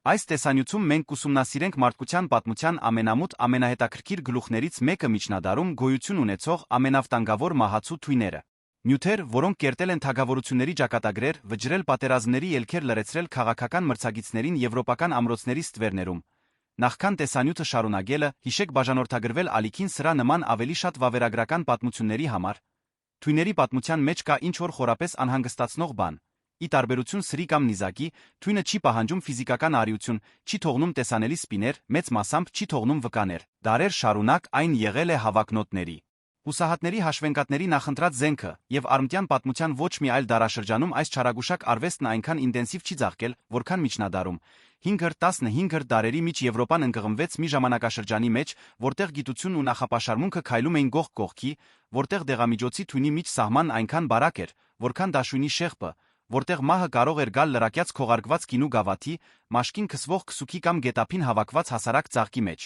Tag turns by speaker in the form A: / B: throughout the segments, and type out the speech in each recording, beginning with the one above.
A: Այս տեսանյութում մենք կուսումնասիրենք մարդկության պատմության ամենամութ ամենահետաքրքիր գլուխներից մեկը միջնադարում գոյություն ունեցող ամենավտանգավոր մահացու թույները։ Նյութեր, որոնք կերտել են թագավորությունների ճակատագրեր, վճռել պատերազմների ելքեր լրացրել քաղաքական մրցակիցներին եվրոպական ամրոցների ստվերներում։ Նախքան տեսանյութը շարունակելը, հիշեք բաժանորդագրվել ալիքին սրա նման ավելի շատ վավերագրական պատմությունների համար։ Թույների պատմության մեջ կա ինչ-որ խորապես անհանգստացնող բան։ Ի տարբերություն սրի կամ նիզակի, թույնը չի պահանջում ֆիզիկական արիություն, չի թողնում տեսանելի սպիներ, մեծ մասամբ չի թողնում վկաներ։ Դարեր շարունակ այն եղել է հավակնոտների, հուսահատների հաշվենկատների նախընտրած զենքը, եւ արմտյան պատմության ոչ մի այլ դարաշրջանում այս չարագուշակ արվեստն այնքան ինտենսիվ չի ծաղկել, որքան միջնադարում։ 5-15 դարերի միջ Եվրոպան ընկղմվեց մի ժամանակաշրջանի մեջ, որտեղ գիտությունն ու նախապաշարմունքը քայլում էին կողք կողքի, որտեղ դեղամիջոցի թույնի միջ սահմանն այնքան բարակ էր, որքան դաշույնի շեղբը, որտեղ մահը կարող էր գալ լրակյաց քողարկված գինու գավաթի, մաշկին քսվող քսուքի կամ գետափին հավաքված հասարակ ծաղկի մեջ։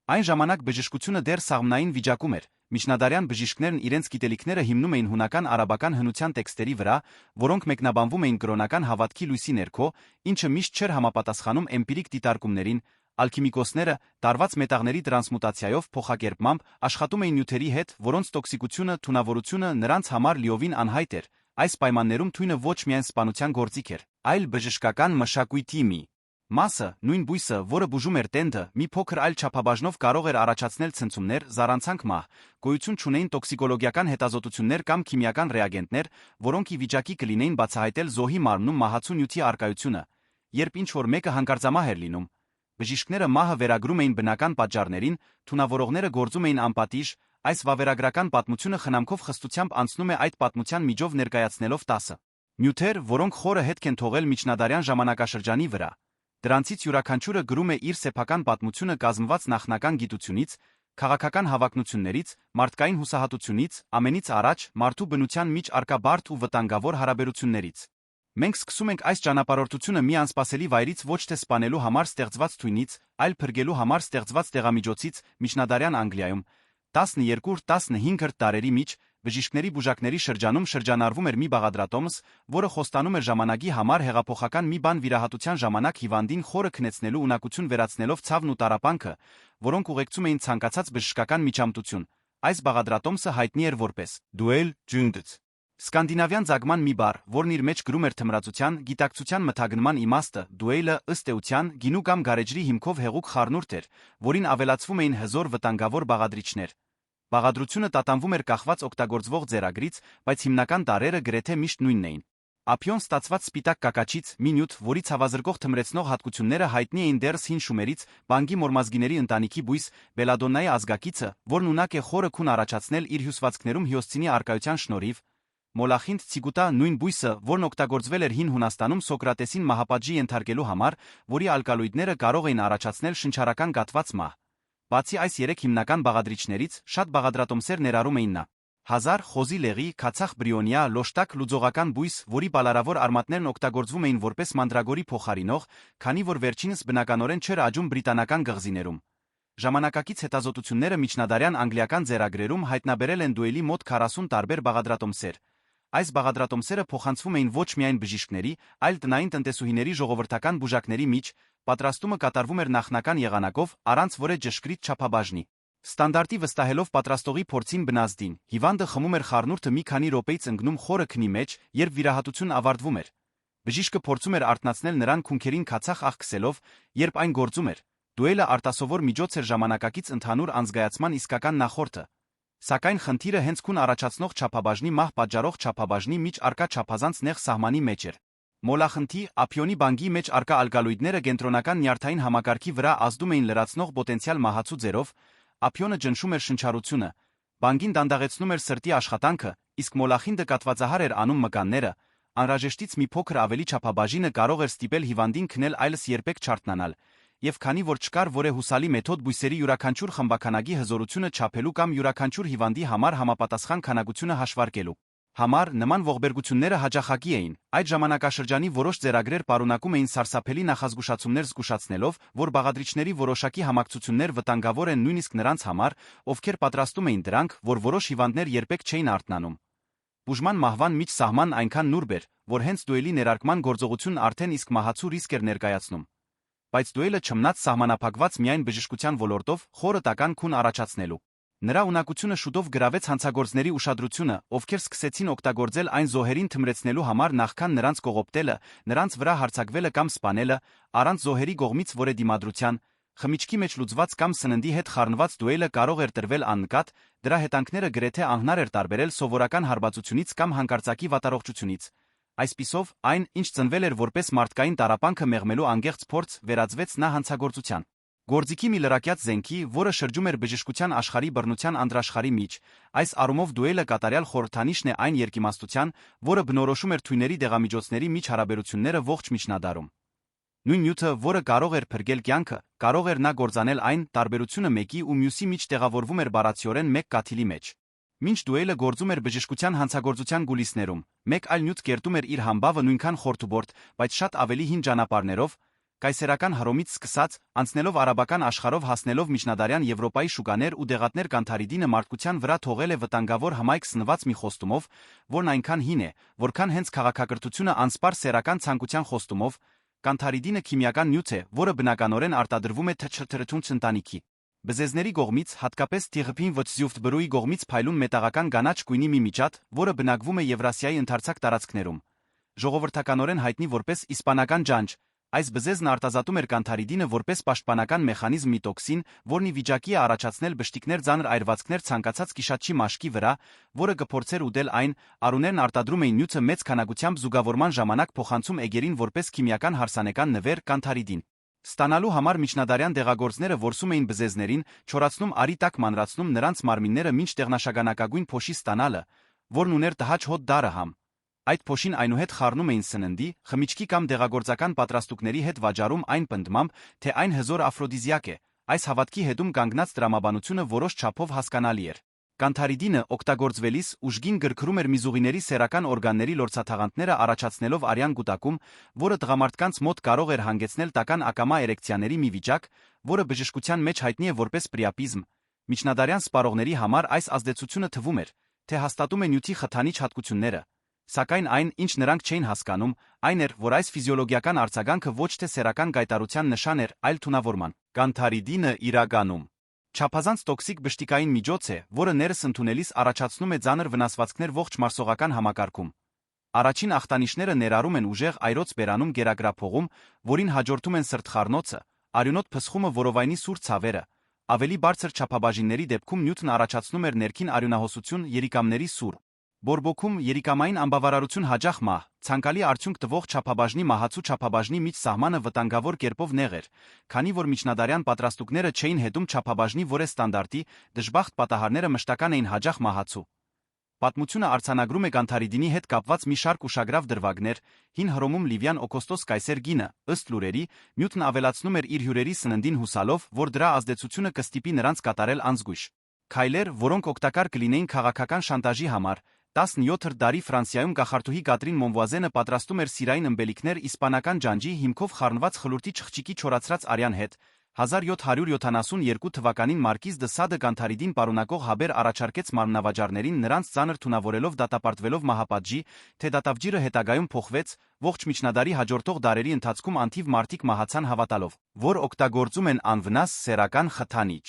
A: Այն ժամանակ բժշկությունը դեռ սաղմնային վիճակում էր։ Միջնադարյան բժիշկներն իրենց գիտելիքները հիմնում էին հունական արաբական հնության տեքստերի վրա, որոնք մեկնաբանվում էին կրոնական հավատքի լույսի ներքո, ինչը միշտ չէր համապատասխանում էմպիրիկ դիտարկումներին։ Ալքիմիկոսները, տարված մետաղների տրանսմուտացիայով փոխակերպմամբ, աշխատում էին նյութերի հետ, որոնց տոքսիկությունը, թունավորությունը նրանց համար լիովին անհայտ էր։ Այս պայմաններում թույնը ոչ միայն սպանության գործիք էր, այլ բժշկական մշակույթի մի մասը, նույն բույսը, որը բուժում էր տենդը, մի փոքր այլ չափաբաժնով կարող էր առաջացնել ցնցումներ, զառանցանք մահ, գոյություն չունեին տոքսիկոլոգիական հետազոտություններ կամ քիմիական ռեագենտներ, որոնք ի վիճակի կլինեին բացահայտել զոհի մարմնում մահացու նյութի առկայությունը։ Երբ ինչ-որ մեկը հանկարծամահ էր լինում, բժիշկները մահը վերագրում էին բնական պատճառներին, թունավորողները գործում էին անպատիժ։ Այս վավերագրական պատմությունը խնամքով խստությամբ անցնում է այդ պատմության միջով ներկայացնելով 10 նյութեր, որոնք խորը հետք են թողել միջնադարյան ժամանակաշրջանի վրա։ Դրանցից յուրաքանչյուրը գրում է իր սեփական պատմությունը կազմված նախնական գիտությունից, քաղաքական հավակնություններից, մարդկային հուսահատությունից, ամենից առաջ մարդու բնության միջ առկա բարդ ու վտանգավոր հարաբերություններից։ Մենք սկսում ենք այս ճանապարհորդությունը մի անսպասելի վայրից ոչ թե սպանելու համար ստեղծված թույնից, այլ փրկելու համար ստեղծված դեղամիջոցից միջնադարյան Անգլիայում 12-15 դարերի միջ բժիշկների բուժակների շրջանում շրջանառվում էր մի բաղադրատոմս, որը խոստանում էր ժամանակի համար հեղափոխական մի բան վիրահատության ժամանակ հիվանդին խորը քնեցնելու ունակություն վերացնելով ցավն ու տառապանքը, որոնք ուղեկցում էին ցանկացած բժշկական միջամտություն։ Այս բաղադրատոմսը հայտնի էր որպես «դուել ջունդց» սկանդինավյան ծագման մի բառ, որն իր մեջ գրում էր թմրածության, գիտակցության մթագնման իմաստը։ Դուելը, ըստ էության, գինու կամ գարեջրի հիմքով հեղուկ խառնուրդ էր, որին ավելացվում էին հզոր վտանգավոր բաղադրիչներ։ Բաղադրությունը տատանվում էր կախված օգտագործվող ձեռագրից, բայց հիմնական տարրերը գրեթե միշտ նույնն էին։ Ափիոն ստացված սպիտակ կակաչից, մի նյութ, որի ցավազրկող թմրեցնող հատկությունները հայտնի էին դեռս հին շումերից, բանգի մորմազգիների ընտանիքի բույս, բելադոննայի ազգակիցը, որն ունակ է խորը քուն առաջացնել իր հյուսվածքներում հիոսցինի առկայության շնորհիվ։ Մոլախինդ ցիգուտա, նույն բույսը, որն օգտագործվել էր հին Հունաստանում Սոկրատեսին մահապատժի ենթարկելու համար, որի ալկալոիդները կարող էին առաջացնել շնչառական կաթված մահ։ Բացի այս երեք հիմնական բաղադրիչներից, շատ բաղադրատոմսեր ներառում էին նա 1000 խոզի լեղի, քացախ բրիոնիա, լոշտակ լուծողական բույս, որի բալարավոր արմատներն օգտագործվում էին որպես մանդրագորի փոխարինող, քանի որ վերջինս բնականորեն չէր աճում բրիտանական գղզիներում։ Ժամանակակից հետազոտությունները միջնադարյան անգլիական ձեռագրերում հայտնաբերել են դուելի մոտ 40 տարբեր բաղադրատոմսեր։ Այս բաղադրատոմսերը փոխանցվում էին ոչ միայն բժիշկների, այլ տնային տնտեսուհիների ժողովրդական բուժակների միջ, պատրաստումը կատարվում էր նախնական եղանակով, առանց որևէ ճշգրիտ չափաբաժնի։ Ստանդարտի վստահելով պատրաստողի փորձին բնազդին, հիվանդը խմում էր խառնուրդը մի քանի րոպեից ընկնում խորը քնի մեջ, երբ վիրահատությունն ավարտվում էր։ Բժիշկը փորձում էր արթնացնել նրան քունքերին քացախ աղ քսելով, երբ այն գործում էր։ Դուելը արտասովոր միջոց էր ժամանակակից ընդհանուր անզգայացման իսկական նախորդը։ Սակայն խնդիրը հենց քուն առաջացնող չափաբաժնի մահ պատճառող չափաբաժնի միջ առկա չափազանց նեղ սահմանի մեջ էր։ Մոլախնդի, ափիոնի բանգի մեջ առկա ալկալոիդները կենտրոնական նյարդային համակարգի վրա ազդում էին լրացնող պոտենցիալ մահացու ձևով, ափիոնը ճնշում էր շնչառությունը, բանգին դանդաղեցնում էր սրտի աշխատանքը, իսկ մոլախինդը կատվածահար էր անում մկանները, անհրաժեշտից մի փոքր ավելի չափաբաժինը կարող էր ստիպել հիվանդին քնել այլս երբեք չարթնանալ, եւ քանի որ չկար որե հուսալի մեթոդ բույսերի յուրաքանչյուր խմբաքանակի հզորությունը չափելու կամ յուրաքանչյուր հիվանդի համար համապատասխան քանակությունը հաշվարկելու համար, նման ողբերգությունները հաճախակի էին։ Այդ ժամանակաշրջանի որոշ ձեռագրեր պարունակում էին սարսափելի նախազգուշացումներ զգուշացնելով, որ բաղադրիչների որոշակի համակցություններ վտանգավոր են նույնիսկ նրանց համար, ովքեր պատրաստում էին դրանք, որ որոշ հիվանդներ երբեք չէին արթնանում։ Բուժման մահվան միջ սահմանն այնքան նուրբ էր, որ հենց դուելի ներարկման գործողությունն արդեն իսկ մահացու ռիսկ էր ներկայացնում։ բայց դուելը չմնաց սահմանափակված միայն բժշկության ոլորտով խորը տական քուն առաջացնելու։ Նրա ունակությունը շուտով գրավեց հանցագործների ուշադրությունը, ովքեր սկսեցին օգտագործել այն զոհերին թմրեցնելու համար նախքան նրանց կողոպտելը, նրանց վրա հարձակվելը կամ սպանելը, առանց զոհերի կողմից որևէ դիմադրության, խմիչքի մեջ լուծված կամ սննդի հետ խառնված դուելը կարող էր տրվել աննկատ, դրա հետանքները գրեթե ահնար էր տարբերել սովորական հարբածությունից կամ հանկարծակի վատառողջությունից։ Այսպիսով, այն, ինչ ծնվել էր որպես մարդկային տառապանքը մեղմելու անգեղծ փորձ, վերածվեց նա հանցագործության գործիքի մի լրակյաց զենքի, որը շրջում էր բժշկության աշխարհի բռնության անդրաշխարհի միջ։ Այս առումով դուելը կատարյալ խորհրդանիշն է այն երկիմաստության, որը բնորոշում էր թույների դեղամիջոցների միջ հարաբերությունները ողջ միջնադարում։ Նույն նյութը, որը կարող էր փրկել կյանքը, կարող էր նա գործանել այն, տարբերությունը մեկի ու մյուսի միջ տեղավորվում էր բառացիորեն մեկ կաթիլի մեջ։ Մինչ դուելը գործում էր բժշկության հանցագործության գուլիսներում, մեկ այլ նյութ կերտում էր իր համբավը նույնքան խորթուբորտ, բայց շատ ավելի հին ճանապարհներով, կայսերական Հռոմից սկսած, անցնելով արաբական աշխարհով հասնելով միջնադարյան Եվրոպայի շուկաներ ու դեղատներ Կանթարիդինը մարդկության վրա թողել է վտանգավոր հմայք սնված մի խոստումով, որն այնքան հին է, որքան հենց քաղաքակրթությունը անսպար սեռական ցանկության խոստումով։ Կանթարիդինը քիմիական նյութ է, որը բնականորեն արտադրվում է թթրթունց ընտանիքի բզեզների կողմից, հատկապես թիղփին վթզյուֆտբրուի կողմից փայլուն մետաղական գանաչ գույնի մի միջատ, որը բնակվում է Եվրասիայի ընդարձակ տարածքներում։ Ժողովրդականորեն հայտնի որպես իսպանական ջանջ, այս բզեզն արտազատում էր կանթարիդինը որպես պաշտպանական մեխանիզմ մի տոքսին, որն ի վիճակի է առաջացնել բշտիկներ ծանր այրվածքներ ցանկացած կիշատչի մաշկի վրա, որը կփորձեր ուտել այն, արուներն արտադրում էին նյութը մեծ քանակությամբ զուգավորման ժամանակ փոխանցում էգերին որպես քիմիական հարսանեկան նվեր կանթարիդին։ Ստանալու համար միջնադարյան դեղագործները որսում էին բզեզներին, չորացնում արի տակ մանրացնում նրանց մարմինները մինչ տեղնաշագանակագույն փոշի ստանալը, որն ուներ տհաճ հոտ դարը համ։ Այդ փոշին այնուհետ խառնում էին սննդի, խմիչքի կամ դեղագործական պատրաստուկների հետ վաճառում այն պնդմամբ, թե այն հզոր աֆրոդիզիակ է։ Այս հավատքի հետում կանգնած տրամաբանությունը որոշ չափով հասկանալի էր։ Կանթարիդինը օգտագործվելիս ուժգին գրգռում էր միզուղիների սեռական օրգանների լորձաթաղանթները առաջացնելով արյան կուտակում, որը տղամարդկանց մոտ կարող էր հանգեցնել տական ակամա էրեկցիաների մի վիճակ, որը բժշկության մեջ հայտնի է որպես պրիապիզմ։ Միջնադարյան սպառողների համար այս ազդեցությունը թվում էր, թե հաստատում է նյութի խթանիչ հատկությունները, սակայն այն, ինչ նրանք չէին հասկանում, այն էր, որ այս ֆիզիոլոգիական արձագանքը ոչ թե սեռական գայտարության նշան էր, այլ թունավորման։ Կանթարիդինը իրականում չափազանց տոքսիկ բշտիկային միջոց է, որը ներս ընդունելիս առաջացնում է ծանր վնասվածքներ ողջ մարսողական համակարգում։ Առաջին ախտանիշները ներառում են ուժեղ այրոց բերանում գերագրափողում, որին հաջորդում են սրտխառնոցը, արյունոտ փսխումը որովայնի սուր ցավերը։ Ավելի բարձր չափաբաժինների դեպքում նյութն առաջացնում էր ներքին արյունահոսություն, երիկամների սուր բորբոքում, երիկամային անբավարարություն, հաճախ մահ, ցանկալի արդյունք տվող չափաբաժնի մահացու չափաբաժնի միջ սահմանը վտանգավոր կերպով նեղ էր, քանի որ միջնադարյան պատրաստուկները չէին հետում չափաբաժնի որե ստանդարտի, դժբախտ պատահարները մշտական էին հաճախ մահացու։ Պատմությունը արձանագրում է կանթարիդինի հետ կապված մի շարք ուշագրավ դրվագներ, հին Հռոմում Լիվիան Օգոստոս կայսեր գինը, ըստ լուրերի, նյութն ավելացնում էր իր հյուրերի սննդին հուսալով, որ դրա ազդեցությունը կստիպի նրանց կատարել անզգույշ քայլեր, որոնք օգտակար կլինեին քաղաքական շանտաժի համար։ 17-րդ դարի Ֆրանսիայում կախարդուհի Կատրին Մոնվուազենը պատրաստում էր սիրային ըմբելիքներ իսպանական ջանջի հիմքով խառնված խլուրտի չխճիկի չորացրած արյան հետ։ 1772 թվականին Մարկիզ դը Սադը կանթարիդին պարունակող հաբեր առաջարկեց մարմնավաճառներին նրանց ծանր թունավորելով դատապարտվելով մահապատժի, թե դատավճիռը հետագայում փոխվեց, ողջ միջնադարի հաջորդող դարերի ընթացքում անթիվ մարդիկ մահացան հավատալով, որ օգտագործում են անվնաս սեռական խթանիչ։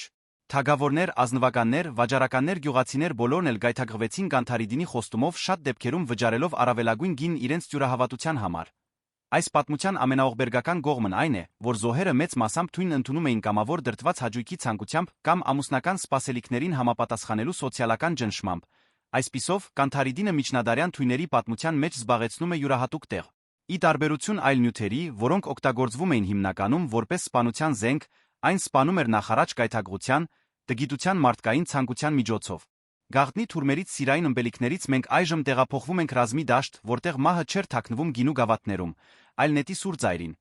A: Թագավորներ, ազնվականներ, վաճառականներ, գյուղացիներ բոլորն էլ գայթակղվեցին կանթարիդինի խոստումով, շատ դեպքերում վճարելով առավելագույն գին իրենց տյուրահավատության համար։ Այս պատմության ամենաողբերգական կողմն այն է, որ զոհերը մեծ մասամբ թույն ընդունում էին կամավոր դրդված հաճույքի ցանկությամբ կամ ամուսնական սպասելիքներին համապատասխանելու սոցիալական ճնշմամբ։ Այսպիսով, կանթարիդինը միջնադարյան թույների պատմության մեջ զբաղեցնում է յուրահատուկ տեղ։ Ի տարբերություն այլ նյութերի, որոնք օգտագործվում էին հիմնականում որպես սպանության զենք, այն սպանում էր նախարաջ գայթակղության, տգիտության մարդկային ցանկության միջոցով։ Գաղտնի թուրմերից սիրային ըմբելիքներից մենք այժմ տեղափոխվում ենք ռազմի դաշտ, որտեղ մահը չէր թաքնվում գինու գավաթներում, այլ նետի սուր ծայրին։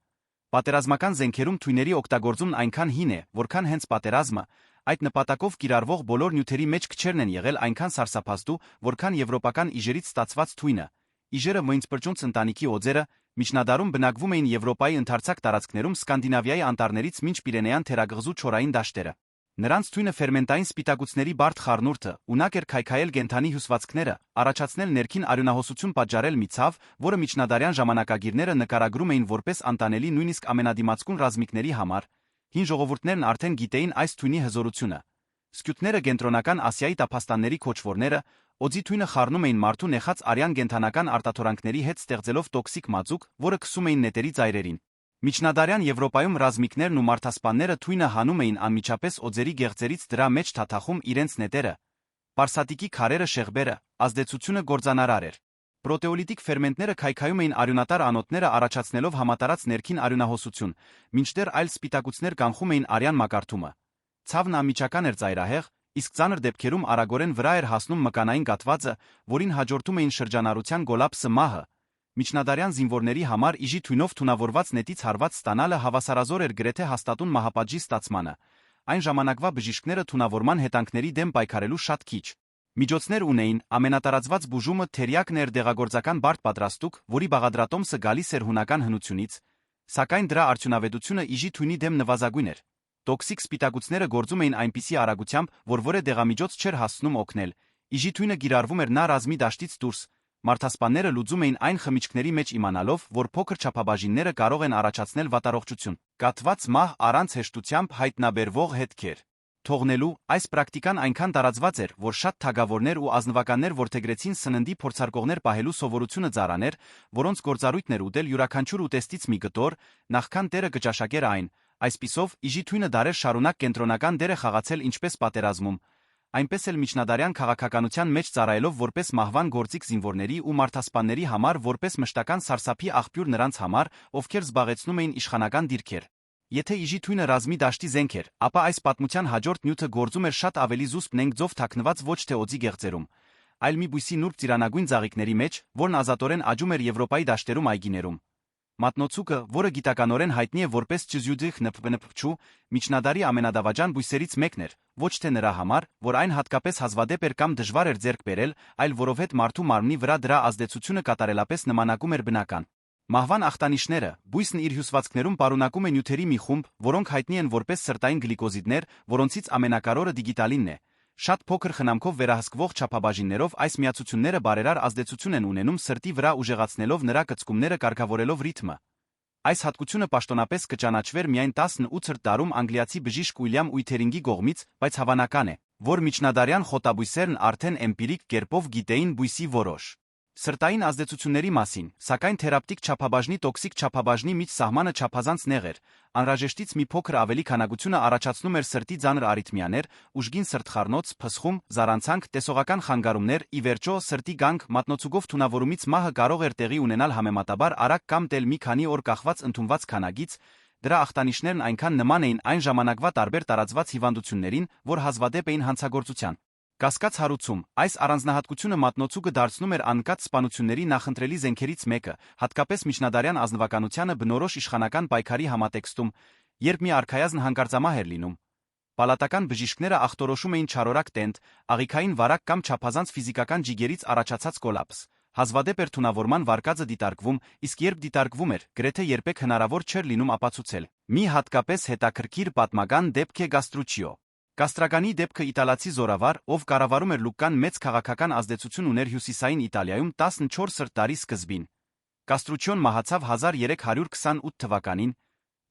A: Պատերազմական զենքերում թույների օգտագործումն այնքան հին է, որքան հենց պատերազմը, այդ նպատակով կիրառվող բոլոր նյութերի մեջ քչերն են եղել այնքան սարսափազդու, որքան եվրոպական իժերից ստացված թույնը։ Իժերը մոինցպրճունց ընտանիքի օձերը միջնադարում բնակվում էին Եվրոպայի ընդարձակ տարածքներում Սկանդինավիայի անտառներից մինչ Պիրենեան թերագղզու չորային դաշտերը։ Նրանց թույնը ֆերմենտային սպիտակուցների բարդ խառնուրդը ունակ էր քայքայել կենդանի հյուսվածքները, առաջացնել ներքին արյունահոսություն պատճառել մի ցավ, որը միջնադարյան ժամանակագիրները նկարագրում էին որպես անտանելի նույնիսկ ամենադիմացկուն ռազմիկների համար, հին ժողովուրդներն արդեն գիտեին այս թույնի հզորությունը։ Սկյութները կենտրոնական Ասիայի տափաստանների քոչվորները, օձի թույնը խառնում էին մարդու նեխած արյան կենդանական արտաթորանքների հետ ստեղծելով տոքսիկ մածուկ, որը քսում էին նետերի ծայրերին։ Միջնադարյան Եվրոպայում ռազմիկներն ու մարդասպանները թույնը հանում էին անմիջապես օձերի գեղձերից դրա մեջ թաթախում իրենց նետերը, պարսատիկի քարերը շեղբերը, ազդեցությունը գործանարար էր։ Պրոտեոլիտիկ ֆերմենտները քայքայում էին արյունատար անոթները առաջացնելով համատարած ներքին արյունահոսություն, մինչդեռ այլ սպիտակուցներ կանխում էին արյան մակարդումը։ Ցավն անմիջական էր ծայրահեղ, իսկ ծանր դեպքերում արագորեն վրա էր հասնում մկանային կաթվածը, որին հաջորդում էին շրջանառության գոլապսը մահը։ Միջնադարյան զինվորների համար իժի թույնով թունավորված նետից հարված ստանալը հավասարազոր էր գրեթե հաստատուն մահապատժի ստացմանը։ Այն ժամանակվա բժիշկները թունավորման հետանքների դեմ պայքարելու շատ քիչ միջոցներ ունեին, ամենատարածված բուժումը թերիակն էր դեղագործական բարդ պատրաստուկ, որի բաղադրատոմսը գալիս էր հունական հնությունից, սակայն դրա արդյունավետությունը իժի թույնի դեմ նվազագույն էր։ Տոքսիկ սպիտակուցները գործում էին այնպիսի արագությամբ, որ որևէ դեղամիջոց չէր հասցնում օգնել։ Իժի թույնը գիրառվում էր նա ռազմի դաշտից դուրս։ Մարդասպանները լուծում էին այն խմիչքների մեջ իմանալով, որ փոքր չափաբաժինները կարող են առաջացնել վատառողջություն։ Կաթված մահ առանց հեշտությամբ հայտնաբերվող հետքեր թողնելու այս պրակտիկան այնքան տարածված էր, որ շատ թագավորներ ու ազնվականներ որդեգրեցին սննդի փորձարկողներ պահելու սովորությունը ծառաներ, որոնց գործառույթն էր ուտել յուրաքանչյուր ուտեստից մի կտոր, նախքան տերը կճաշակեր այն։ Այսպիսով, իժի թույնը դարեր շարունակ կենտրոնական դեր է խաղացել ինչպես պատերազմում, այնպես էլ միջնադարյան քաղաքականության մեջ ծառայելով որպես մահվան գործիք զինվորների ու մարդասպանների համար որպես մշտական սարսափի աղբյուր նրանց համար, ովքեր զբաղեցնում էին իշխանական դիրքեր։ Եթե իժի թույնը ռազմի դաշտի զենք էր, ապա այս պատմության հաջորդ նյութը գործում էր շատ ավելի զուսպ նենգձով թաքնված ոչ թե օձի գեղձերում, այլ մի բույսի նուրբ ծիրանագույն ծաղիկների մեջ, որն ազատորեն աճում էր Եվրոպայի դաշտերում այգիներում։ Մատնոցուկը, որը գիտականորեն հայտնի է որպես ճյուզյուդիխ նփնփչու, միջնադարի ամենադավաճան բույսերից մեկն էր, ոչ թե նրա համար, որ այն հատկապես հազվադեպ էր կամ դժվար էր ձեռք բերել, այլ որովհետև մարդու մարմնի վրա դրա ազդեցությունը կատարելապես նմանակում էր բնական։ Մահվան ախտանիշները բույսն իր հյուսվածքներում պարունակում է նյութերի մի խումբ, որոնք հայտնի են որպես սրտային գլիկոզիդներ, որոնցից ամենակարևորը դիգիտալինն է։ Շատ փոքր խնամքով վերահսկվող չափաբաժիններով այս միացությունները բարերար ազդեցություն են ունենում սրտի վրա ուժեղացնելով նրա կծկումները կարգավորելով ռիթմը։ Այս հատկությունը պաշտոնապես կճանաչվեր միայն 18-րդ դարում անգլիացի բժիշկ Ուիլյամ Ուիթերինգի կողմից, բայց հավանական է, որ միջնադարյան խոտաբույսերն արդեն էմպիրիկ կերպով գիտեին բույսի որոշ սրտային ազդեցությունների մասին, սակայն թերապտիկ չափաբաժնի տոքսիկ չափաբաժնի միջ սահմանը չափազանց նեղ էր, անհրաժեշտից մի փոքր ավելի քանակությունը առաջացնում էր սրտի ծանր արիթմիաներ, ուժգին սրտխառնոց, փսխում, զառանցանք, տեսողական խանգարումներ, ի վերջո սրտի գանգ, մատնոցուկով թունավորումից մահը կարող էր տեղի ունենալ համեմատաբար արագ կամ տել մի քանի օր կախված ընդունված քանակից, դրա ախտանիշներն այնքան նման էին այն ժամանակվա տարբեր տարածված հիվանդություններին, որ հազվադեպ էին հանցագործության։ Կասկած հարուցում, այս առանձնահատկությունը մատնոցուկը դարձնում էր անկած սպանությունների նախընտրելի զենքերից մեկը, հատկապես միջնադարյան ազնվականությանը բնորոշ իշխանական պայքարի համատեքստում, երբ մի արքայազն հանկարծամահ էր լինում։ Պալատական բժիշկները ախտորոշում էին չարորակ տենդ, աղիքային վարակ կամ չափազանց ֆիզիկական ջիգերից առաջացած կոլապս։ Հազվադեպ էր թունավորման վարկածը դիտարկվում, իսկ երբ դիտարկվում էր, գրեթե երբեք հնարավոր չէր լինում ապացուցել։ Մի հատկապես հետաքրքիր պատմական դեպք է Կաստրուչիո։ Կաստրականի դեպքը իտալացի զորավար, ով կառավարում էր Լուկկան մեծ քաղաքական ազդեցություն ուներ հյուսիսային Իտալիայում 14-րդ դարի սկզբին։ Կաստրուչիոն մահացավ 1328 թվականին,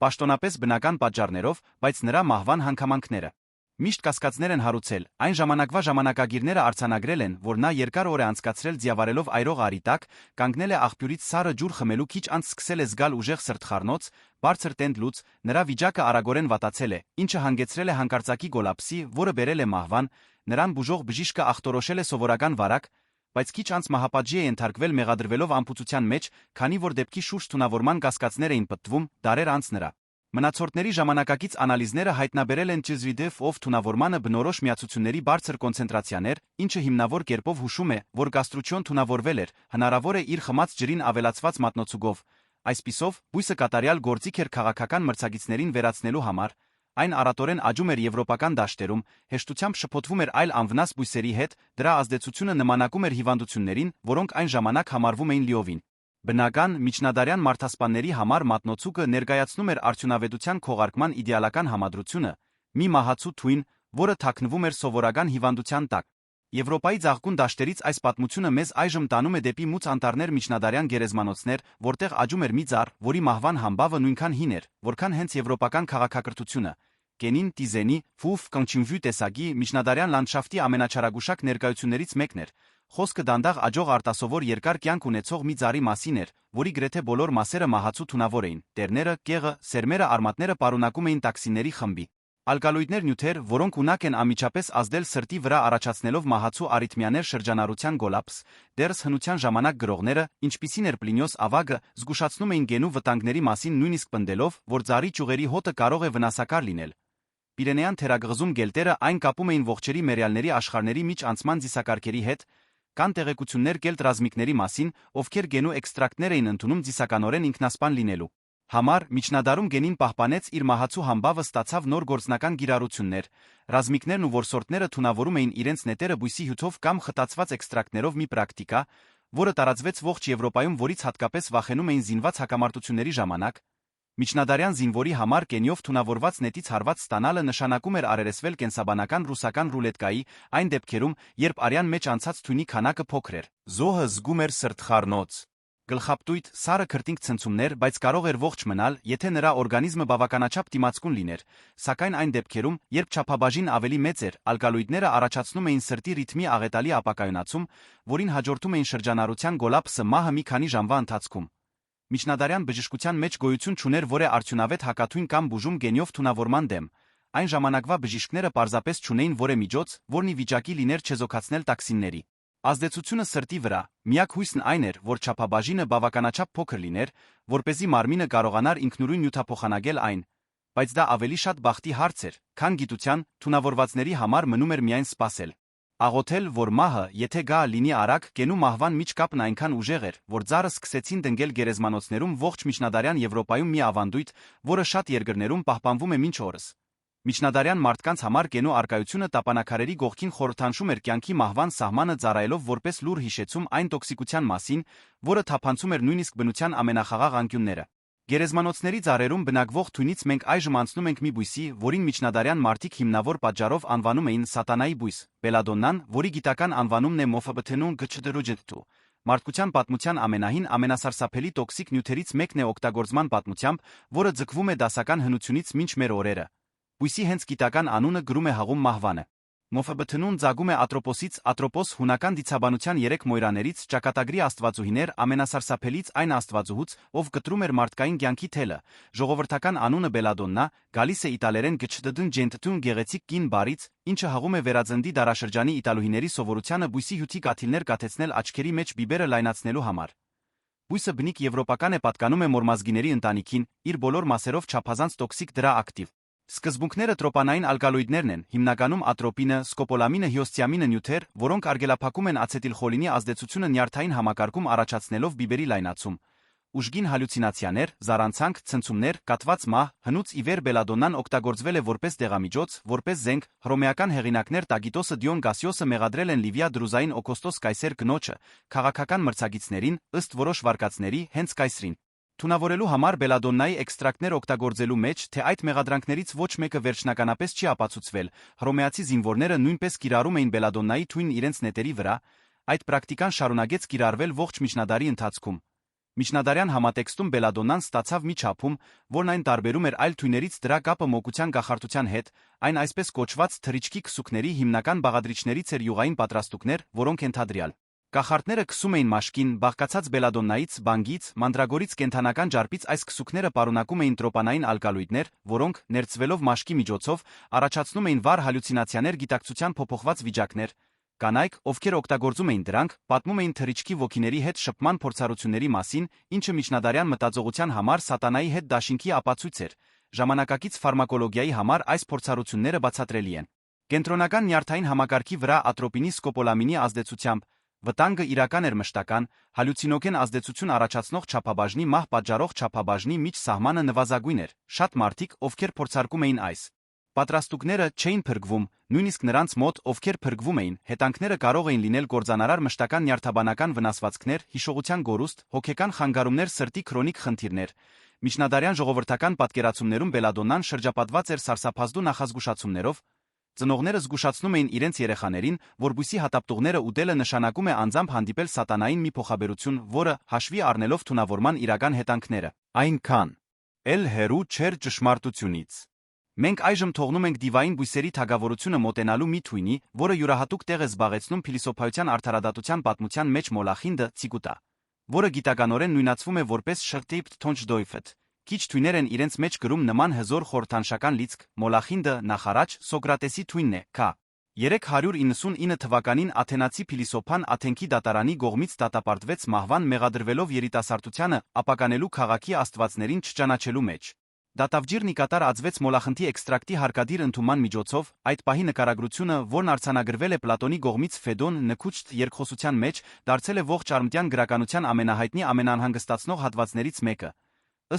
A: պաշտոնապես բնական պատճառներով, բայց նրա մահվան հանգամանքները միշտ կասկածներ են հարուցել։ Այն ժամանակվա ժամանակագիրները արձանագրել են, որ նա երկար օր է անցկացրել ձիավարելով այրող արի տակ, կանգնել է աղբյուրից սառը ջուր խմելու քիչ անց սկսել է զգալ ուժեղ սրտխառնոց, բարձր տենդ լուծ, նրա վիճակը արագորեն վատացել է, ինչը հանգեցրել է հանկարծակի գոլապսի, որը բերել է մահվան, նրան բուժող բժիշկը ախտորոշել է սովորական վարակ, բայց քիչ անց մահապատժի է ենթարկվել մեղադրվելով ամպուտության մեջ, քանի որ դեպքի շուրջ թունավորման կասկածներ էին պտտվում, դարեր անց նրա մնացորդների ժամանակակից անալիզները հայտնաբերել են ճզվիդեֆ ով թունավորմանը բնորոշ միացությունների բարձր կոնցենտրացիաներ, ինչը հիմնավոր կերպով հուշում է, որ Կաստրուչիոն թունավորվել էր, հնարավոր է իր խմած ջրին ավելացված մատնոցուկով։ Այսպիսով, բույսը կատարյալ գործիք էր քաղաքական մրցակիցներին վերացնելու համար, այն առատորեն աճում էր եվրոպական դաշտերում, հեշտությամբ շփոթվում էր այլ անվնաս բույսերի հետ, դրա ազդեցությունը նմանակում էր հիվանդություններին, որոնք այն ժամանակ համարվում էին լիովին բնական, միջնադարյան մարդասպանների համար մատնոցուկը ներկայացնում էր արդյունավետության քողարկման իդեալական համադրությունը, մի մահացու թույն, որը թաքնվում էր սովորական հիվանդության տակ։ Եվրոպայի ծաղկուն դաշտերից այս պատմությունը մեզ այժմ տանում է դեպի մուց անտառներ միջնադարյան գերեզմանոցներ, որտեղ աճում էր մի ծառ, որի մահվան համբավը նույնքան հին էր, որքան հենց եվրոպական քաղաքակրթությունը։ Կենին Տիզենի Ֆուֆ Կնչինվյու տեսակի միջնադարյան լանդշաֆտի ամենաչարագուշակ ներկայություններից մեկն էր։ Խոսքը դանդաղ աճող արտասովոր երկար կյանք ունեցող մի ծառի մասին էր, որի գրեթե բոլոր մասերը մահացու թունավոր էին։ Տերները, կեղը, սերմերը, արմատները պարունակում էին տոքսինների խմբի։ Ալկալոիդներ նյութեր, որոնք ունակ են անմիջապես ազդել սրտի վրա առաջացնելով մահացու արիթմիաներ շրջանառության գոլապս, դեռս հնության ժամանակ գրողները, ինչպիսին էր Պլինիոս ավագը, զգուշացնում էին գենու վտանգների մասին նույնիսկ պնդելով, որ ծառի ճյուղերի հոտը կարող է վնասակար լինել։ Պիրենեան թերագղզում գելտերը այն կապում էին ողջերի մերյալների աշխարհների միջ անցման ծիսակարգերի հետ, կան տեղեկություններ կելտ ռազմիկների մասին, ովքեր գենու էքստրակտներ էին ընդունում ծիսականորեն ինքնասպան լինելու համար, միջնադարում գենին պահպանեց իր մահացու համբավը ստացավ նոր գործնական կիրառություններ, ռազմիկներն ու որսորդները թունավորում էին իրենց նետերը բույսի հյութով կամ խտացված էքստրակտներով մի պրակտիկա, որը տարածվեց ողջ Եվրոպայում, որից հատկապես վախենում էին զինված հակամարտությունների ժամանակ։ Միջնադարյան զինվորի համար կենիով թունավորված նետից հարված ստանալը նշանակում էր առերեսվել կենսաբանական ռուսական ռուլետկայի, այն դեպքերում, երբ արյան մեջ անցած թույնի քանակը փոքր էր։ Զոհը զգում էր սրտխառնոց գլխապտույտ, սառը քրտինք ցնցումներ, բայց կարող էր ողջ մնալ, եթե նրա օրգանիզմը բավականաչափ դիմացկուն լիներ, սակայն այն դեպքերում, երբ չափաբաժին ավելի մեծ էր, ալկալոիդները առաջացնում էին սրտի ռիթմի աղետալի ապակայունացում, որին հաջորդում էին շրջանառության գոլապսը մահը մի քանի ժամվա ընթացքում։ Միջնադարյան բժշկության մեջ գոյություն չուներ որե արդյունավետ հակաթույն կամ բուժում գենիով թունավորման դեմ։ Այն ժամանակվա բժիշկները պարզապես չունեին որե միջոց, որն ի վիճակի լիներ չեզոքացնել տոքսինների ազդեցությունը սրտի վրա։ Միակ հույսն այն էր, որ չափաբաժինը բավականաչափ փոքր լիներ, որպեսզի մարմինը կարողանար ինքնուրույն նյութափոխանակել այն, բայց դա ավելի շատ բախտի հարց էր, քան գիտության, թունավորվածների համար մնում էր միայն սպասել։ Աղոթել, որ մահը, եթե գա լինի արագ, գենու մահվան միջ կապն այնքան ուժեղ էր, որ ծառը սկսեցին դնգել գերեզմանոցներում ողջ միջնադարյան Եվրոպայում մի ավանդույթ, որը շատ երկրներում պահպանվում է մինչ օրս։ Միջնադարյան մարդկանց համար գենու արկայությունը տապանակարերի գողքին խորհրդանշում էր կյանքի մահվան սահմանը ծառայելով որպես լուր հիշեցում այն տոքսիկության մասին, որը թափանցում էր նույնիսկ բնության ամենախաղաղ անկյունները։ Գերեզմանոցների ծառերում բնակվող թույնից մենք այժմ անցնում ենք մի բույսի, որին միջնադարյան մարդիկ հիմնավոր պատճառով անվանում էին սատանայի բույս, բելադոննան, որի գիտական անվանումն է մոֆաբթենուն գչդրուջետու։ Մարդկության պատմության ամենահին ամենասարսափելի տոքսիկ նյութերից մեկն է օգտագործման պատմությամբ, որը ձգվում է դասական հնությունից մինչ մեր օրերը։ Բույսի հենց գիտական անունը գրում է հղում մահվանը։ Մոֆաբթենուն ծագում է Ատրոպոսից, Ատրոպոս հունական դիցաբանության 3 մոյրաներից, ճակատագրի աստվածուհիներ, ամենասարսափելից այն աստվածուհուց, ով կտրում էր մարդկային կյանքի թելը։ Ժողովրդական անունը Բելադոննա, գալիս է իտալերեն գչդդն ջենտտուն գեղեցիկ կին բառից, ինչը հղում է վերածնդի դարաշրջանի իտալուհիների սովորությանը բույսի հյութի կաթիլներ կաթեցնել աչքերի մեջ բիբերը լայնացնելու համար։ Բույսը բնիկ եվրոպական է, պատկանում է մորմազգիների ընտանիքին, իր բոլոր մասերով չափազանց տոքսիկ դրա ակտիվ սկզբունքները տրոպանային ալկալոիդներն են, հիմնականում ատրոպինը, սկոպոլամինը, հիոստիամինը նյութեր, որոնք արգելափակում են ացետիլխոլինի ազդեցությունը նյարդային համակարգում առաջացնելով բիբերի լայնացում։ Ուժգին հալյուցինացիաներ, զառանցանք, ցնցումներ, կաթված մահ, հնուց ի վեր բելադոննան օգտագործվել է որպես դեղամիջոց, որպես զենք, հռոմեական հեղինակներ Տագիտոսը Դիոն Գասիոսը մեղադրել են Լիվիա Դրուզային Օգոստոս Կայսեր գնոջը, քաղաքական մրցակիցներին, ըստ որոշ վարկածների, հենց Կայսրին։ Թունավորելու համար բելադոննայի էքստրակտներ օգտագործելու մեջ, թե այդ մեղադրանքներից ոչ մեկը վերջնականապես չի ապացուցվել, հռոմեացի զինվորները նույնպես կիրառում էին բելադոննայի թույն իրենց նետերի վրա, այդ պրակտիկան շարունակեց կիրառվել ողջ միջնադարի ընթացքում։ Միջնադարյան համատեքստում բելադոննան ստացավ մի չափում, որն այն տարբերում էր այլ թույներից դրա կապը մոգության գաղափարության հետ, այն այսպես կոչված թռիչքի քսուկների հիմնական բաղադրիչներից էր յուղային պատրաստուկներ, որոնք ենթադրյալ կախարդները քսում էին մաշկին, բաղկացած բելադոննայից, բանգից, մանդրագորից կենդանական ջարպից այս քսուկները պարունակում էին տրոպանային ալկալոիդներ, որոնք, ներծվելով մաշկի միջոցով, առաջացնում էին վառ հալյուցինացիաներ գիտակցության փոփոխված վիճակներ։ Կանայք, ովքեր օգտագործում էին դրանք, պատմում էին թռիչքի ոգիների հետ շփման փորձառությունների մասին, ինչը միջնադարյան մտածողության համար սատանայի հետ դաշինքի ապացույց էր։ Ժամանակակից ֆարմակոլոգիայի համար այս փորձառությունները բացատրելի են։ Կենտրոնական նյարդային համակարգի վրա ատրոպինի սկոպոլամինի ազդեցությամբ վտանգը իրական էր մշտական, հալյուցինոգեն ազդեցություն առաջացնող չափաբաժնի մահ պատճառող չափաբաժնի միջ սահմանը նվազագույն էր։ Շատ մարդիկ, ովքեր փորձարկում էին այս պատրաստուկները, չէին փրկվում, նույնիսկ նրանց մոտ, ովքեր փրկվում էին, հետանքները կարող էին լինել կործանարար մշտական նյարդաբանական վնասվածքներ, հիշողության գորուստ, հոգեկան խանգարումներ, սրտի քրոնիկ խնդիրներ։ Միջնադարյան ժողովրդական պատկերացումներում բելադոննան շրջապատված էր սարսափազդու նախազգուշացումներով, Ծնողները զգուշացնում էին իրենց երեխաներին, որպեսզի հատապտուղները ուտելը նշանակում է անձամբ հանդիպել սատանային մի փոխաբերություն, որը, հաշվի առնելով թունավորման իրական հետանքները, այնքան էլ հեռու չէր ճշմարտությունից։ Մենք այժմ թողնում ենք դիվային բույսերի թագավորությունը մոտենալու մի թույնի, որը յուրահատուկ տեղ է զբաղեցնում փիլիսոփայության արդարադատության պատմության մեջ Մոլախինդը Ցիկուտա, որը գիտականորեն նույնացվում է որպես Շղտիպտ Թոնչդոյֆետ։ Քիչ թույներ են իրենց մեջ գրում նման հզոր խորհրդանշական լիցք, Մոլախինդը նախարաջ Սոկրատեսի թույնն է, K. 399 թվականին աթենացի փիլիսոփան Աթենքի դատարանի կողմից դատապարտվեց մահվան մեղադրվելով երիտասարդությանը ապականելու քաղաքի աստվածներին չճանաչելու մեջ։ Դատավճիռ Նիկատար ածվեց Մոլախնդի էքստրակտի հարկադիր ընդունման միջոցով, այդ պահի նկարագրությունը, որն արձանագրվել է Պլատոնի կողմից Ֆեդոն Նքուչտ երկխոսության մեջ, դարձել է ողջ արմատյան գրականության ամենահայտնի ամենաանհանգստացնող հատվածներից մեկը։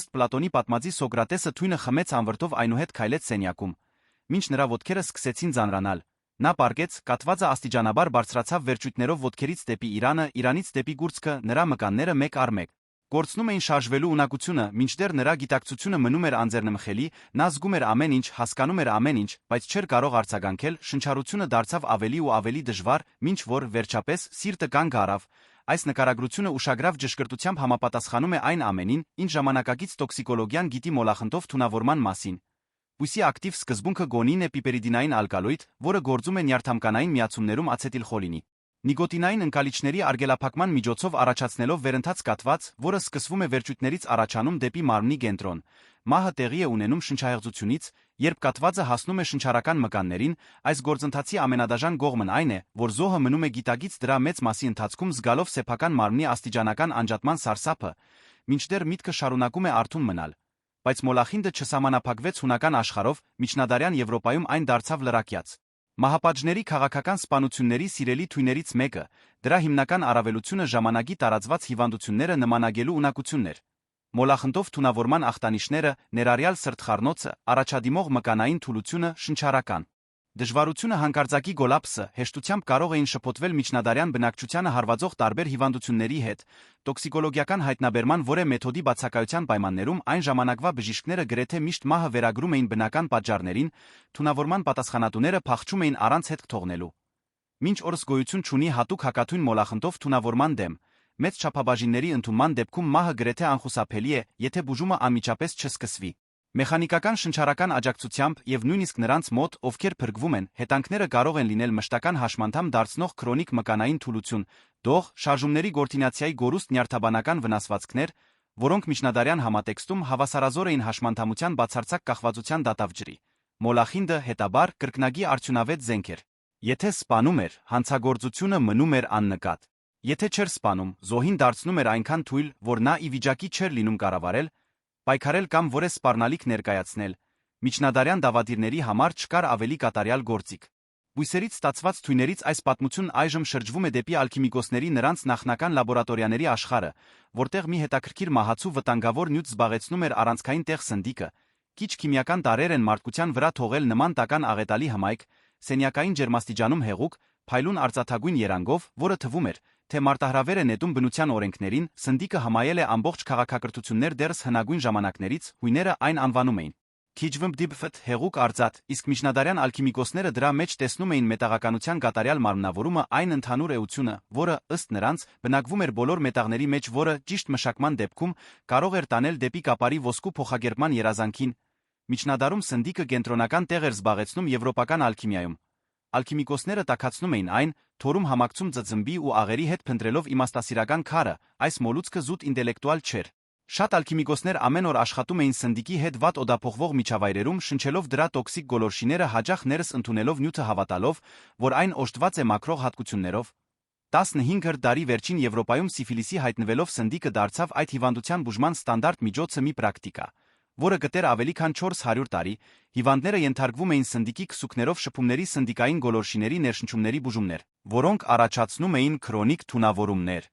A: Ըստ Պլատոնի պատմածի Սոկրատեսը թույնը խմեց անվրդով այնուհետ քայլեց սենյակում, մինչ նրա ոտքերը սկսեցին ձանրանալ։ Նա պառկեց, կաթվածը աստիճանաբար բարձրացավ վերջույթներով ոտքերից դեպի Իրանը, Իրանից դեպի Գուրցքը, նրա մկանները մեկ առ մեկ կորցնում էին շարժվելու ունակությունը, մինչդեռ նրա գիտակցությունը մնում էր անձեռնմխելի, նա զգում էր ամեն ինչ, հասկանում էր ամեն ինչ, բայց չէր կարող արձագանքել, շնչառությունը դարձավ ավելի ու ավելի դժվար, մինչ որ, վերջապես, սիրտը կանգ առավ։ Այս նկարագրությունը ուշագրավ ճշգրտությամբ համապատասխանում է այն ամենին, ինչ ժամանակակից տոքսիկոլոգիան գիտի մոլախնդով թունավորման մասին։ Բույսի ակտիվ սկզբունքը գոնին է պիպերիդինային ալկալոիդ, որը գործում է նյարդամկանային միացումներում ացետիլխոլինի նիկոտինային ընկալիչների արգելափակման միջոցով առաջացնելով վերընթաց կաթված, որը սկսվում է վերջույթներից առաջանում դեպի մարմնի կենտրոն։ Մահը տեղի է ունենում շնչահեղձությունից, երբ կաթվածը հասնում է շնչառական մկաններին, այս գործընթացի ամենադաժան կողմն այն է, որ զոհը մնում է գիտակից դրա մեծ մասի ընթացքում զգալով սեփական մարմնի աստիճանական անջատման սարսափը, մինչդեռ միտքը շարունակում է արթուն մնալ։ Բայց Մոլախինդը չսահմանափակվեց հունական աշխարհով, միջնադարյան Եվրոպայում այն դարձավ լրակյաց մահապատժների քաղաքական սպանությունների սիրելի թույներից մեկը, դրա հիմնական առավելությունը ժամանակի տարածված հիվանդությունները նմանագելու ունակությունն էր։ Մոլախնդով թունավորման ախտանիշները, ներառյալ սրտխառնոցը, առաջադիմող մկանային թուլությունը, շնչառական դժվարությունը, հանկարծակի գոլապսը հեշտությամբ կարող էին շփոթվել միջնադարյան բնակչությանը հարվածող տարբեր հիվանդությունների հետ։ Տոքսիկոլոգիական հայտնաբերման որևէ մեթոդի բացակայության պայմաններում այն ժամանակվա բժիշկները գրեթե միշտ մահը վերագրում էին բնական պատճառներին, թունավորման պատասխանատուները փախչում էին առանց հետք թողնելու։ Մինչ օրս գոյություն չունի հատուկ հակաթույն մոլախնդով թունավորման դեմ, մեծ չափաբաժինների ընդունման դեպքում մահը գրեթե անխուսափելի է, եթե բուժումը անմիջապես չսկսվի։ Մեխանիկական շնչառական աջակցությամբ եւ նույնիսկ նրանց մոտ, ովքեր փրկվում են, հետանքները կարող են լինել մշտական հաշմանդամ դարձնող քրոնիկ մկանային թուլություն, դող, շարժումների կոորդինացիայի գորուստ նյարդաբանական վնասվածքներ, որոնք միջնադարյան համատեքստում հավասարազոր էին հաշմանդամության բացարձակ կախվածության դատավճռի։ Մոլախինդը հետաբար կրկնագի արդյունավետ զենք էր։ Եթե սպանում էր, հանցագործությունը մնում էր աննկատ։ Եթե չէր սպանում, զոհին դարձնում էր այնքան թույլ, որ նա ի վիճակի չէր լինում կառավարել, պայքարել կամ որես սպառնալիք ներկայացնել, միջնադարյան դավադիրների համար չկար ավելի կատարյալ գործիք։ Բույսերից ստացված թույներից այս պատմությունն այժմ շրջվում է դեպի ալքիմիկոսների նրանց նախնական լաբորատորիաների աշխարհը, որտեղ մի հետաքրքիր մահացու վտանգավոր նյութ զբաղեցնում էր առանցքային տեղ սնդիկը։ Քիչ քիմիական տարրեր են մարդկության վրա թողել նման տական աղետալի հմայք, սենյակային ջերմաստիճանում հեղուկ, փայլուն արծաթագույն երանգով, որը թվում էր, թե մարտահրավեր է նետում բնության օրենքներին, սնդիկը հմայել է ամբողջ քաղաքակրթություններ դեռս հնագույն ժամանակներից, հույները այն անվանում էին Քիջվմբդիբֆտ հեղուկ արծաթ, իսկ միջնադարյան ալքիմիկոսները դրա մեջ տեսնում էին մետաղականության կատարյալ մարմնավորումը, այն ընդհանուր էությունը, որը, ըստ նրանց, բնակվում էր բոլոր մետաղների մեջ, որը, ճիշտ մշակման դեպքում, կարող էր տանել դեպի կապարի ոսկու փոխագերբման երազանքին։ Միջնադարում սնդիկը կենտրոնական տեղ էր զբաղեցնում եվրոպական ալքիմիայում։ Ալքիմիկոսները տաքացնում էին այն, թորում համակցում ծծմբի ու աղերի հետ փնտրելով իմաստասիրական քարը, այս մոլուցքը զուտ ինտելեկտուալ չէր։ Շատ ալքիմիկոսներ ամեն օր աշխատում էին սնդիկի հետ վատ օդափոխվող միջավայրերում, շնչելով դրա տոքսիկ գոլորշիները, հաճախ ներս ընդունելով նյութը հավատալով, որ այն օժտված է մաքրող հատկություններով։ 15-րդ դարի վերջին Եվրոպայում սիֆիլիսի հայտնվելով սնդիկը դարձավ այդ հիվանդության բուժման ստանդարտ միջոցը մի պրակտիկա, որը գտեր ավելի քան 400 տարի, հիվանդները ենթարկվում էին սնդիկի քսուկներով շփումների սնդիկային գոլորշիների ներշնչումների բուժումներ, որոնք առաջացնում էին քրոնիկ թունավորումներ,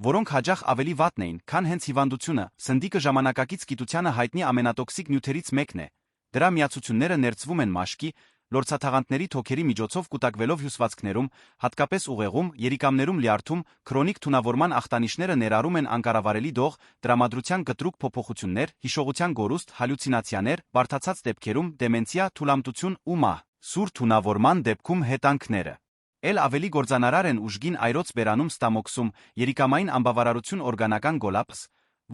A: որոնք հաճախ ավելի վատն էին, քան հենց հիվանդությունը։ Սնդիկը ժամանակակից գիտությանը հայտնի ամենատոքսիկ նյութերից մեկն է։ Դրա միացությունները ներծվում են մաշկի, լորձաթաղանթների թոքերի միջոցով կուտակվելով հյուսվածքներում, հատկապես ուղեղում, երիկամներում լյարդում, քրոնիկ թունավորման ախտանիշները ներառում են անկառավարելի դող, տրամադրության կտրուկ փոփոխություններ, հիշողության գորուստ, հալյուցինացիաներ, բարդացած դեպքերում, դեմենցիա, թուլամտություն ու մահ։ Սուր թունավորման դեպքում հետանքները էլ ավելի գործանարար են ուժգին այրոց բերանում ստամոքսում երիկամային անբավարարություն օրգանական գոլապս,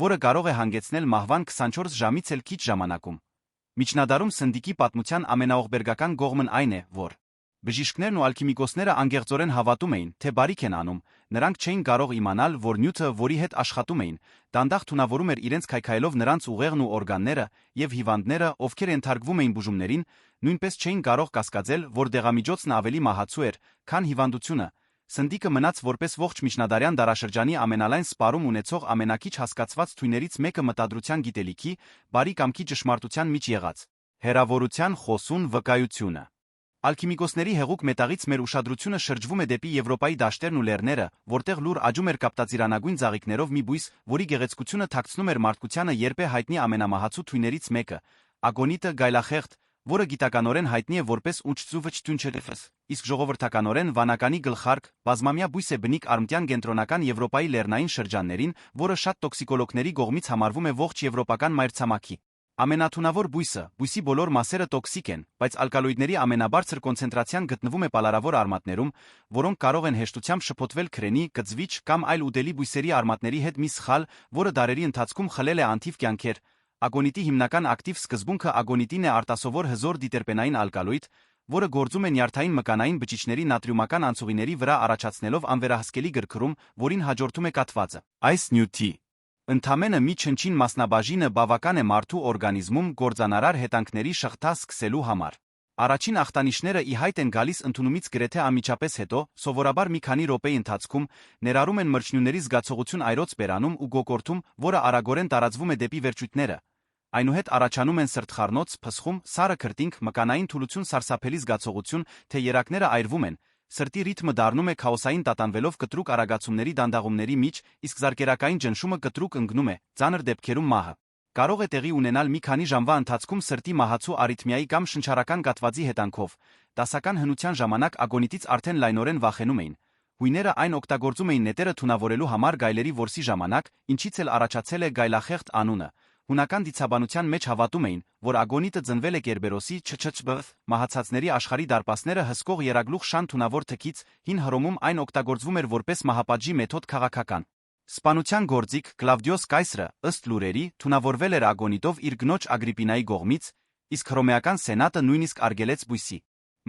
A: որը կարող է հանգեցնել մահվան 24 ժամից էլ քիչ ժամանակում։ Միջնադարում սնդիկի պատմության ամենաողբերգական կողմն այն է, որ բժիշկներն ու ալքիմիկոսները անգեղծորեն հավատում էին, թե բարիք են անում, նրանք չէին կարող իմանալ, որ նյութը, որի հետ աշխատում էին, դանդաղ թունավորում էր իրենց քայքայելով նրանց ուղեղն ու օրգանները, եւ հիվանդները, ովքեր ենթարկվում էին բուժումներին, նույնպես չէին կարող կասկածել, որ դեղամիջոցն ավելի մահացու էր, քան հիվանդությունը։ Սնդիկը մնաց որպես ողջ միջնադարյան դարաշրջանի ամենալայն սպառում ունեցող ամենակիչ հասկացված թույներից մեկը մտադրության գիտելիքի, բարի կամքի ճշմարտության միջ եղած հերավորության խոսուն վկայությունը։ Ալքիմիկոսների հեղուկ մետաղից մեր ուշադրությունը շրջվում է դեպի Եվրոպայի դաշտերն ու լեռները, որտեղ լուր աճում էր կապտածիրանագույն ծաղիկներով մի բույս, որի գեղեցկությունը թաքցնում էր մարդկությանը երբե հայտնի ամենամահացու թույներից մեկը՝ ագոնիտը գայլախեղդ, որը գիտականորեն հայտնի է որպես ունչծուվչտունչերեֆս, իսկ ժողովրդականորեն վանականի գլխարկ, բազմամյա բույս է բնիկ արմտյան կենտրոնական Եվրոպայի լեռնային շրջաններին, որը շատ տոքսիկոլոգների կողմից համարվում է ողջ եվրոպական մայրցամաքի ամենաթունավոր բույսը։ Բույսի բոլոր մասերը տոքսիկ են, բայց ալկալոիդների ամենաբարձր կոնցենտրացիան գտնվում է պալարավոր արմատներում, որոնք կարող են հեշտությամբ շփոթվել քրենի, կծվիչ կամ այլ ուտելի բույսերի արմատների հետ մի սխալ, որը դարերի ընթացքում խլել է անթիվ կյանքեր։ Ագոնիտի հիմնական ակտիվ սկզբունքը ագոնիտին է արտասովոր հզոր դիտերպենային ալկալոիդ, որը գործում է նյարդային մկանային բջիջների նատրիումական անցուղիների վրա առաջացնելով անվերահսկելի գրգռում, որին հաջորդում է կաթվածը։ Այս նյութի ընդամենը մի չնչին մասնաբաժինը բավական է մարդու օրգանիզմում գործանարար հետանքների շղթա սկսելու համար։ Առաջին ախտանիշները ի հայտ են գալիս ընդունումից գրեթե անմիջապես հետո, սովորաբար մի քանի րոպեի ընթացքում, ներառում են մրջնյունների զգացողություն այրոց բերանում ու գոկորթում, որը արագորեն տարածվում է դեպի վերջույթները։ Այնուհետ առաջանում են սրտխառնոց, փսխում, սառը քրտինք, մկանային թուլություն, սարսափելի զգացողություն, թե երակները այրվում են, սրտի ռիթմը դառնում է քաոսային տատանվելով կտրուկ արագացումների դանդաղումների միջ, իսկ զարկերակային ճնշումը կտրուկ ընկնում է, ծանր դեպքերում մահը կարող է տեղի ունենալ մի քանի ժամվա ընթացքում սրտի մահացու արիթմիայի կամ շնչառական կաթվածի հետանքով։ Դասական հնության ժամանակ ագոնիտից արդեն լայնորեն վախենում էին։ Հույները այն օգտագործում էին նետերը թունավորելու համար գայլերի որսի ժամանակ, ինչից էլ առաջացել է գայլախեղդ անունը։ Հունական դիցաբանության մեջ հավատում էին, որ ագոնիտը ծնվել է Կերբերոսի մահացածների աշխարհի դարպասները հսկող երագլուխ շան թունավոր թքից, հին Հռոմում այն օգտագործվում էր որպես մահապատժի մեթոդ քաղաքական սպանության գործիք։ Կլավդիոս Կայսրը, ըստ լուրերի, թունավորվել էր ագոնիտով իր կնոջ Ագրիպինայի կողմից, իսկ հռոմեական սենատը նույնիսկ արգելեց բույսի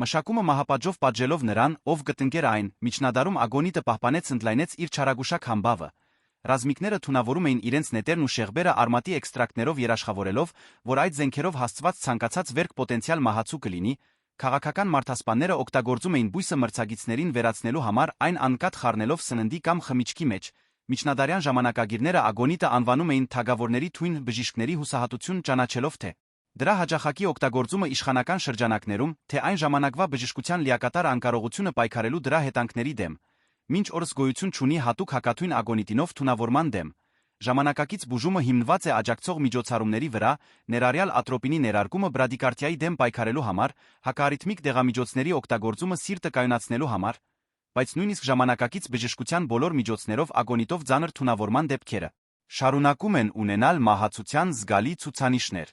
A: մշակումը մահապատժով պատժելով նրան, ով կտնկեր այն։ Միջնադարում ագոնիտը պահպանեց ընդլայնեց իր չարագուշակ համբավը։ Ռազմիկները թունավորում էին իրենց նետերն ու շեղբերը արմատի էքստրակտներով երաշխավորելով, որ այդ զենքերով հասցված ցանկացած վերք պոտենցիալ մահացու կլինի։ Քաղաքական մարդասպանները օգտագործում էին բույսը մրցակիցներին վերացնելու համար, այն անկատ խառնելով սննդի կամ խմիչքի մեջ։ Միջնադարյան ժամանակագիրները ագոնիտը անվանում էին թագավորների թույն բժիշկների հուսահատություն ճանաչելով թե դրա հաճախակի օգտագործումը իշխանական շրջանակներում, թե այն ժամանակվա բժշկության լիակատար անկարողությունը պայքարելու դրա հետանքների դեմ։ Մինչ օրս գոյություն չունի հատուկ հակաթույն ագոնիտինով թունավորման դեմ։ Ժամանակակից բուժումը հիմնված է աջակցող միջոցառումների վրա, ներառյալ ատրոպինի ներարկումը բրադիկարդիայի դեմ պայքարելու համար, հակաարիթմիկ դեղամիջոցների օգտագործումը սիրտը կայունացնելու համար, բայց նույնիսկ ժամանակակից բժշկության բոլոր միջոցներով ագոնիտով ծանր թունավորման դեպքերը շարունակում են ունենալ մահացության զգալի ցուցանիշներ։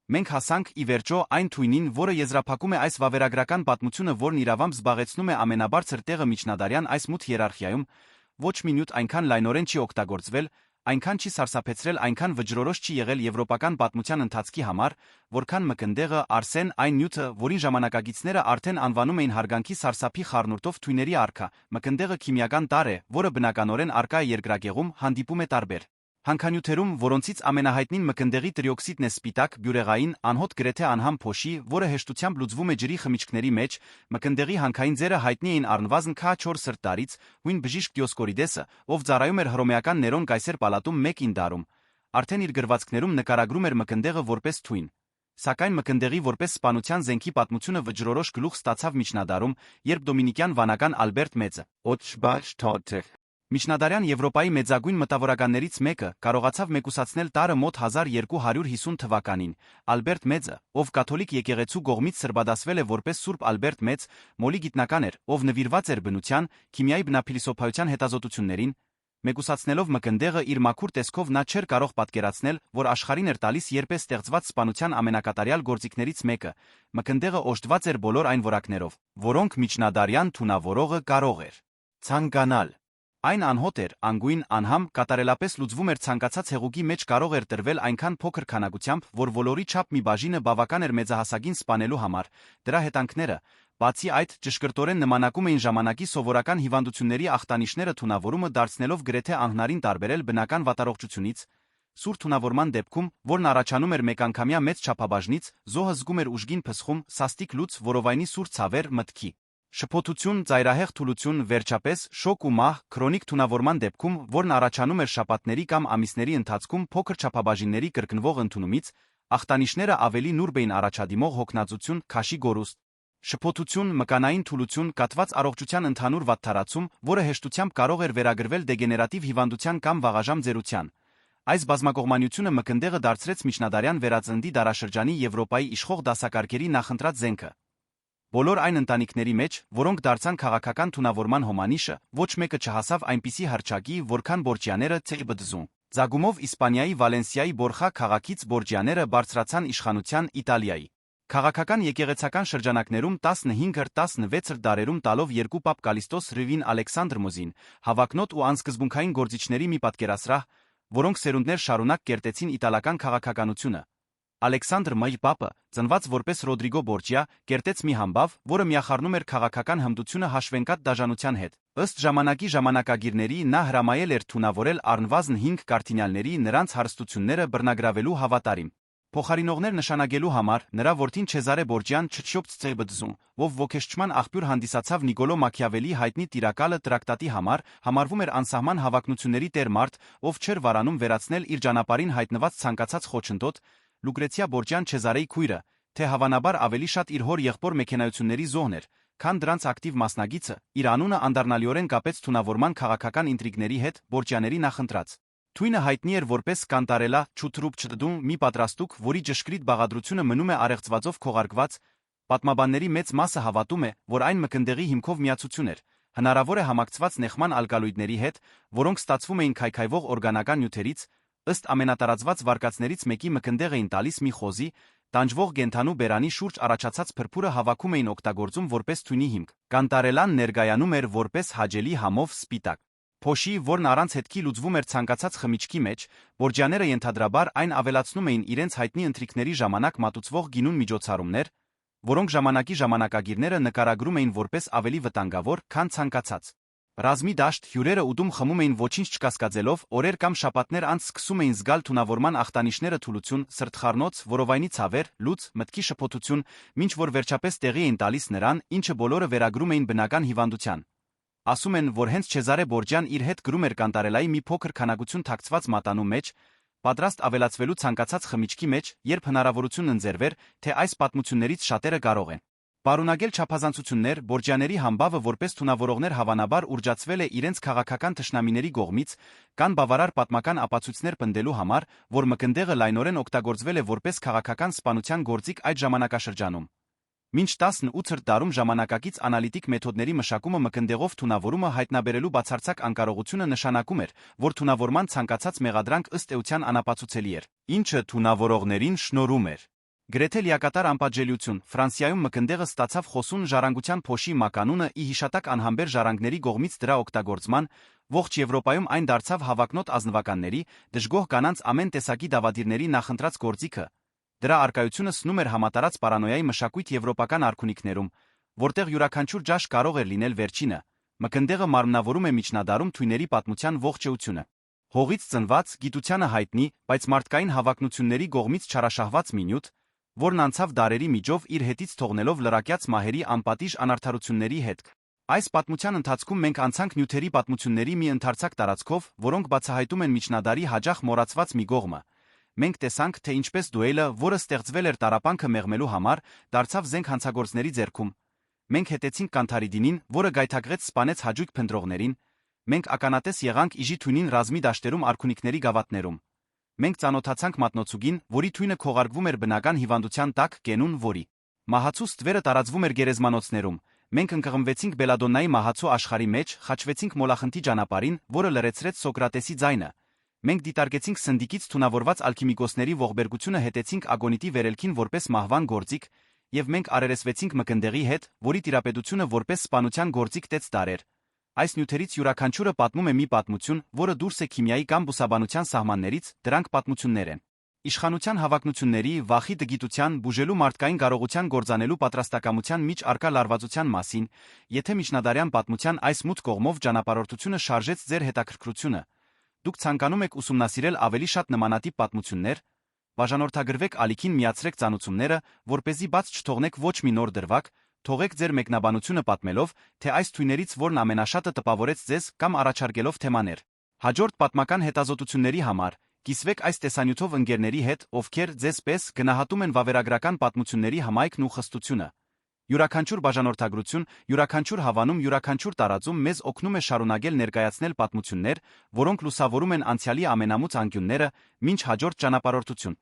A: Մենք հասանք ի վերջո այն թույնին, որը եզրափակում է այս վավերագրական պատմությունը, որն իրավամբ զբաղեցնում է ամենաբարձր տեղը միջնադարյան այս մութ հիերարխիայում։ Ոչ մի նյութ այնքան լայնորեն չի օգտագործվել, այնքան չի սարսափեցրել, այնքան վճռորոշ չի եղել եվրոպական պատմության ընթացքի համար, որքան մկնդեղը, արսեն, այն նյութը, որին ժամանակագիցները արդեն անվանում էին հարգանքի սարսափի խառնուրդով թույների արքա։ Մկնդեղը քիմիական տարր է, որը բնականորեն առկա է երկրագեղում, հանդիպում է տարբեր հանքանյութերում, որոնցից ամենահայտնին մկնդեղի տրիօքսիդն է, սպիտակ, բյուրեղային, անհոտ գրեթե անհամ փոշի, որը հեշտությամբ լուծվում է ջրի խմիչքների մեջ։ Մկնդեղի հանքային ձերը հայտնի էին առնվազն K4 սրտարից, հույն բժիշկ Դիոսկորիդեսը, ով ծառայում էր հռոմեական Ներոն կայսեր պալատում 1-ին դարում, արդեն իր գրվածքներում նկարագրում էր մկնդեղը որպես թույն։ Սակայն մկնդեղի որպես սպանության զենքի պատմությունը վճռորոշ գլուխ ստացավ միջնադարում, երբ դոմինիկյան վանական Ալբերտ Մեծը, միջնադարյան Եվրոպայի մեծագույն մտավորականներից մեկը, կարողացավ մեկուսացնել տարը մոտ 1250 թվականին։ Ալբերտ Մեծը, ով կաթոլիկ եկեղեցու կողմից սրբադասվել է որպես Սուրբ Ալբերտ Մեծ, մոլի գիտնական էր, ով նվիրված էր բնության, քիմիայի բնափիլիսոփայության հետազոտություններին, Մեկուսացնելով մկնդեղը իր մաքուր տեսքով նա չէր կարող պատկերացնել, որ աշխարհին էր տալիս երբես ստեղծված սպանության ամենակատարյալ գործիքներից մեկը, մկնդեղը օժտված էր բոլոր այն որակներով, որոնք միջնադարյան թունավորողը կարող էր ցանկանալ։ Այն անհոտ էր, անգույն, անհամ, կատարելապես լուծվում էր ցանկացած հեղուկի մեջ կարող էր տրվել այնքան փոքր քանակությամբ, որ ոլորի չափ մի բաժինը բավական էր մեծահասակին սպանելու համար, դրա հետանքները, բացի այդ, ճշգրտորեն նմանակում էին ժամանակի սովորական հիվանդությունների ախտանիշները թունավորումը դարձնելով գրեթե անհնարին տարբերել բնական վատառողջությունից, սուր թունավորման դեպքում, որն առաջանում էր մեկանգամյա մեծ չափաբաժնից, զոհը զգում էր ուժգին փսխում, սաստիկ լուծ, որովայնի սուր ցավեր, մտքի շփոթություն, ծայրահեղ թուլություն, վերջապես, շոկ ու մահ, քրոնիկ թունավորման դեպքում, որն առաջանում էր շաբաթների կամ ամիսների ընթացքում փոքր չափաբաժինների կրկնվող ընդունումից, ախտանիշները ավելի նուրբ էին առաջադիմող հոգնածություն, քաշի գորուստ, շփոթություն, մկանային թուլություն, կաթված առողջության ընդհանուր վատթարացում, որը հեշտությամբ կարող էր վերագրվել դեգեներատիվ հիվանդության կամ վաղաժամ ձերության։ Այս բազմակողմանիությունը մկնդեղը դարձրեց միջնադարյան վերածնդի դարաշրջանի Եվրոպայի իշխող դասակարգերի նախընտրած զենքը։ Բոլոր այն ընտանիքների մեջ, որոնք դարձան քաղաքական թունավորման հոմանիշը, ոչ մեկը չհասավ այնպիսի հռչակի, որքան Բորջյաները Ցեբդզուն։ Ձագումով Իսպանիայի Վալենսիայի Բորխա քաղաքից Բորջյաները բարձրացան իշխանության Իտալիայի։ Քաղաքական եկեղեցական շրջանակներում 15-16 դարերում տալով երկու պապ Կալիստոս Ռվին Ալեքսանդր Մոզին, հավակնոտ ու անսկզբունքային գործիչների մի պատկերասրահ, որոնք սերունդներ շարունակ կերտեցին իտալական քաղաքականությունը։ Ալեքսանդր Մայր պապը, ծնված որպես Ռոդրիգո Բորջիա, կերտեց մի համբավ, որը միախառնում էր քաղաքական հմտությունը հաշվենկատ դաժանության հետ։ Ըստ ժամանակի ժամանակագիրների նա հրամայել էր թունավորել առնվազն 5 կարդինալների նրանց հարստությունները բռնագրավելու հավատարիմ փոխարինողներ նշանակելու համար, նրա որդին Չեզարե Բորջյան Չչոպց Ցեբդզուն, ով ոգեշճման աղբյուր հանդիսացավ Նիկոլո Մաքիավելի հայտնի տիրակալը տրակտատի համար, համարվում էր անսահման հավակնությունների տեր մարդ, ով չէր վարանում վերացնել իր ճանապարհին հայտնված ցանկացած խոչընդոտ, Լուկրեցիա Բորջյան Չեզարեի քույրը, թե հավանաբար ավելի շատ իր հոր եղբոր մեքենայությունների զոհն էր, քան դրանց ակտիվ մասնագիծը, իր անունը անդառնալիորեն կապեց թունավորման քաղաքական ինտրիգների հետ, Բորջյաների նախընտրած թույնը հայտնի էր որպես կանտարելա Չուտրուպ Չդդում մի պատրաստուկ, որի ճշգրիտ բաղադրությունը մնում է առեղծվածով քողարկված, պատմաբանների մեծ մասը հավատում է, որ այն մկնդեղի հիմքով միացություն էր, հնարավոր է համակցված նեխման ալկալոիդների հետ, որոնք ստացվում էին քայքայվող օրգանական նյութերից, ըստ ամենատարածված վարկածներից մեկի մկնդեղ էին տալիս մի խոզի, տանջվող կենդանու բերանի շուրջ առաջացած փրփուրը հավաքում էին օգտագործում որպես թույնի հիմք։ Կանտարելան ներկայանում էր որպես հաճելի համով սպիտակ փոշի, որն առանց հետքի լուծվում էր ցանկացած խմիչքի մեջ, Բորջյաները ենթադրաբար այն ավելացնում էին իրենց հայտնի ընթրիքների ժամանակ մատուցվող գինուն միջոցառումներ, որոնք ժամանակի ժամանակագիրները նկարագրում էին որպես ավելի վտանգավոր, քան ցանկացած ռազմի դաշտ, հյուրերը ուտում խմում էին ոչինչ չկասկածելով, օրեր կամ շաբաթներ անց սկսում էին զգալ թունավորման ախտանիշները թուլություն, սրտխառնոց, որովայնի ցավեր, լուծ, մտքի շփոթություն, մինչ որ վերջապես տեղի էին տալիս նրան, ինչը բոլորը վերագրում էին բնական հիվանդության։ Ասում են, որ հենց Չեզարե Բորջյան իր հետ գրում էր կանտարելայի մի փոքր քանակություն թաքցված մատանու մեջ, պատրաստ ավելացվելու ցանկացած խմիչքի մեջ, երբ հնարավորություն ընձեռվեր, թե այս պատմություններից շատերը կարող են պարունակել չափազանցություններ, Բորջյաների համբավը որպես թունավորողներ հավանաբար ուրջացվել է իրենց քաղաքական թշնամիների կողմից, կան բավարար պատմական ապացույցներ պնդելու համար, որ մկնդեղը լայնորեն օգտագործվել է որպես քաղաքական սպանության գործիք այդ ժամանակաշրջանում։ Մինչ 18-րդ դարում ժամանակակից անալիտիկ մեթոդների մշակումը մկնդեղով թունավորումը հայտնաբերելու բացարձակ անկարողությունը նշանակում էր, որ թունավորման ցանկացած մեղադրանք ըստ էության անապացուցելի էր, ինչը թունավորողներին շնորհում էր գրեթե լիակատար անպատժելիություն։ Ֆրանսիայում մկնդեղը ստացավ խոսուն ժառանգության փոշի մականունը ի հիշատակ անհամբեր ժառանգների կողմից դրա օգտագործման, ողջ Եվրոպայում այն դարձավ հավակնոտ ազնվականների, դժգոհ կանանց ամեն տեսակի դավադիրների նախընտրած գործիքը։ Դրա արկայությունը սնում էր համատարած պարանոյայի մշակույթ եվրոպական արքունիքներում, որտեղ յուրաքանչյուր ճաշ կարող էր լինել վերջինը։ Մկնդեղը մարմնավորում է միջնադարում թույների պատմության ողջ էությունը։ Հողից ծնված, գիտությանը հայտնի, բայց մարդկային հավակնությունների կողմից չարաշահված մի նյութ, որն անցավ դարերի միջով իր հետից թողնելով լրակյաց մահերի անպատիժ անարդարությունների հետք։ Այս պատմության ընթացքում մենք անցանք նյութերի պատմությունների մի ընդարձակ տարածքով, որոնք բացահայտում են միջնադարի հաճախ մոռացված մի կողմը։ Մենք տեսանք, թե ինչպես դուելը, որը ստեղծվել էր տառապանքը մեղմելու համար, դարձավ զենք հանցագործների ձեռքում։ Մենք հետեցինք Կանթարիդինին, որը գայթակղեց սպանեց հաջույք փնտրողներին։ Մենք ականատես եղանք իժի թույնին ռազմի դաշտերում արքունիքների գավաթներում։ Մենք ծանոթացանք մատնոցուգին, որի թույնը քողարկվում էր բնական հիվանդության տակ, կենուն, որի մահացու ստվերը տարածվում էր գերեզմանոցներում։ Մենք ընկղմվեցինք Բելադոննայի մահացու աշխարհի մեջ, խաչվեցինք մոլախնդի ճանապարհին, որը լրացրեց Սոկրատեսի ձայնը։ Մենք դիտարկեցինք սնդիկից թունավորված ալքիմիկոսների ողբերգությունը, հետեցինք ագոնիտի վերելքին որպես մահվան գործիք, եւ մենք արերեսվեցինք մկնդեղի հետ, որի տիրապետությունը որպես սպանության գործիք տեց տարեր։ Այս նյութերից յուրաքանչյուրը պատմում է մի պատմություն, որը դուրս է քիմիայի կամ բուսաբանության սահմաններից, դրանք պատմություններ են։ Իշխանության հավակնությունների, վախի տգիտության, բուժելու մարդկային կարողության գործանելու պատրաստակամության միջ արկա լարվածության մասին, եթե միջնադարյան պատմության այս մութ կողմով ճանապարհորդությունը շարժեց ձեր հետաքրքրությունը, դուք ցանկանում եք ուսումնասիրել ավելի շատ նմանատիպ պատմություններ, բաժանորդագրվեք ալիքին, միացրեք ծանուցումները, որպեսզի բաց չթողնեք ոչ մի նոր դրվագ, թողեք ձեր մեկնաբանությունը պատմելով, թե այս թույներից որն ամենաշատը տպավորեց ձեզ կամ առաջարկելով թեմաներ։ Հաջորդ պատմական հետազոտությունների համար կիսվեք այս տեսանյութով ընկերների հետ, ովքեր ձեզ պես գնահատում են վավերագրական պատմությունների հմայքն ու խստությունը։ Յուրաքանչյուր բաժանորդագրություն, յուրաքանչյուր հավանում, յուրաքանչյուր տարածում մեզ օգնում է շարունակել ներկայացնել պատմություններ, որոնք լուսավորում են անցյալի ամենամուծ անկյունները, մինչ հաջորդ ճանապարհորդություն։